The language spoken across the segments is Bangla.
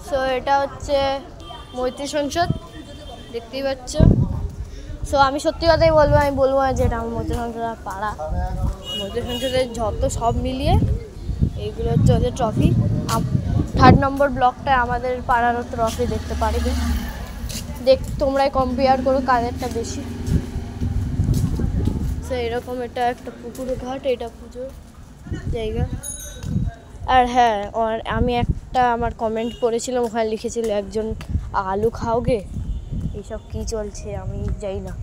সো এটা হচ্ছে মৈত্রী সংসদ, দেখতেই পাচ্ছ। সো আমি সত্যি কথাই বলবো, আমি বলবো না যে এটা আমার মৈত্রী সংসদ পাড়া। মৈত্রী সংসদের যত সব মিলিয়ে এইগুলো হচ্ছে ওদের ট্রফি। 3rd নম্বর ব্লকটায় আমাদের পাড়ারও ট্রফি দেখতে পারবে। তোমরাই কম্পেয়ার করো কাদেরটা বেশি। সো এরকম এটা একটা পুকুর ঘাট, এটা পুজোর জায়গা। আর হ্যাঁ, আমি একটা আমার কমেন্ট পড়েছিলাম, ওখানে লিখেছিল একজন আলু খাওগে, এইসব কী চলছে আমি যাই না।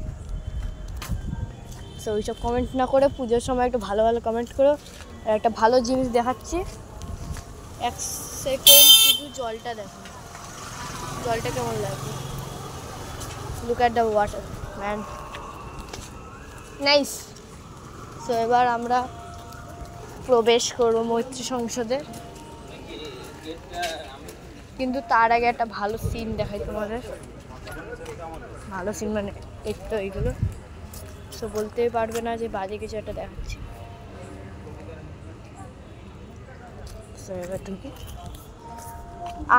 সো ওইসব কমেন্ট না করে পুজোর সময় একটু ভালো ভালো কমেন্ট করো। আর একটা ভালো জিনিস দেখাচ্ছি, 1 সেকেন্ড শুধু জলটা দেখো, জলটা কেমন লাগে। Look at the water man, nice. So এবার আমরা প্রবেশ করবো মৈত্রী সংসদে, কিন্তু তার আগে একটা ভালো সিন দেখাই তোমাদের। ভালো সিন মানে এই তো এইগুলো, সো বলতেই পারবে না যে বাজে কিছু একটা দেখাচ্ছি। সো এবার ঢুকি,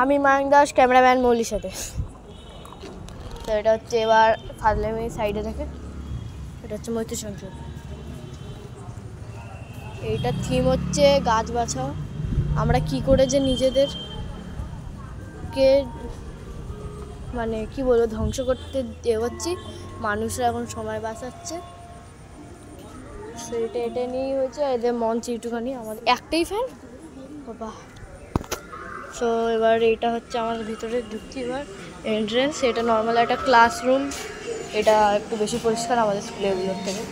আমি মায়াঙ্ক দাস, ক্যামেরাম্যান মৌলির সাথে। তো এটা হচ্ছে এবার ফাজলামি সাইডে থেকে, এটা হচ্ছে মৈত্রী সংসদ। এইটার থিম হচ্ছে গাছ বাঁচাও। আমরা কি করে যে নিজেদেরকে মানে কি বলবো ধ্বংস করতে এগোচ্ছি, মানুষরা এখন সময় বাঁচাচ্ছে, সেটা এটা নিয়েই হয়েছে। এদের মঞ্চ একটুখানি, আমাদের একটাই ফ্যান বাবা। সো এবার এটা হচ্ছে আমাদের ভিতরে ঢুকছি এবার এন্ট্রেন্স। এটা নর্মাল একটা ক্লাসরুম, এটা একটু বেশি পরিষ্কার আমাদের স্কুলেগুলোর থেকে।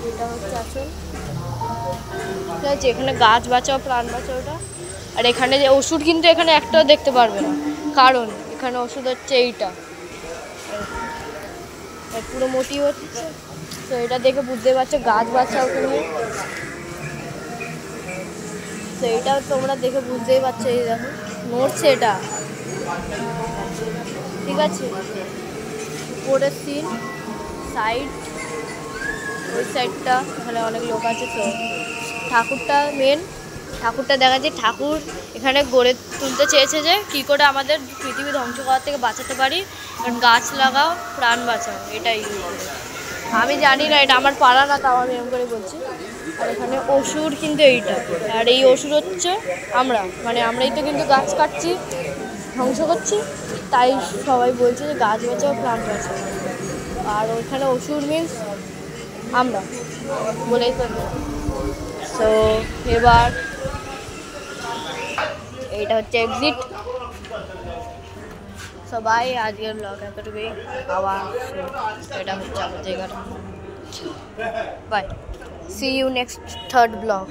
এটা হচ্ছে আসল, ঠিক আছে। এখানে গাছ বাঁচাও প্রাণ বাঁচাও ওটা। আর এখানে যে ওষুধ কিন্তু এখানে একটাও দেখতে পারবে না, কারণ এখানে ওষুধ হচ্ছে এইটা, পুরো মোটিভ হচ্ছে। তো এটা দেখে বুঝতে পারছো গাছ বাঁচাও নিয়ে। তো এটা তোমরা দেখে বুঝতেই পারছো, এই দেখো নড়ছে এটা, ঠিক আছে। উপরের সিন, সাইড, ওই সাইডটা এখানে অনেক লোক আছে। তো ঠাকুরটা মেন, ঠাকুরটা দেখা যায়। ঠাকুর এখানে গড়ে তুলতে চেয়েছে যে কী করে আমাদের পৃথিবী ধ্বংস করার থেকে বাঁচাতে পারি, কারণ গাছ লাগাও প্রাণ বাঁচাও, এটাই। আমি জানি না, এটা আমার পাড়া না, তাও আমি এরকম করে বলছি। আর এখানে অসুর কিন্তু এইটা, আর এই অসুর হচ্ছে আমরা, মানে আমরাই তো কিন্তু গাছ কাটছি, ধ্বংস করছি, তাই সবাই বলছে যে গাছ বাঁচাও প্রাণ বাঁচাও। আর ওইখানে অসুর মিন্স আমরা বলেই তো। সো এবার এইটা হচ্ছে এক্সিট। সবাই আজকের ব্লগ এতটুকুই, আবার এটা হচ্ছে আমার জায়গাটা। Bye, see you next 3rd blog.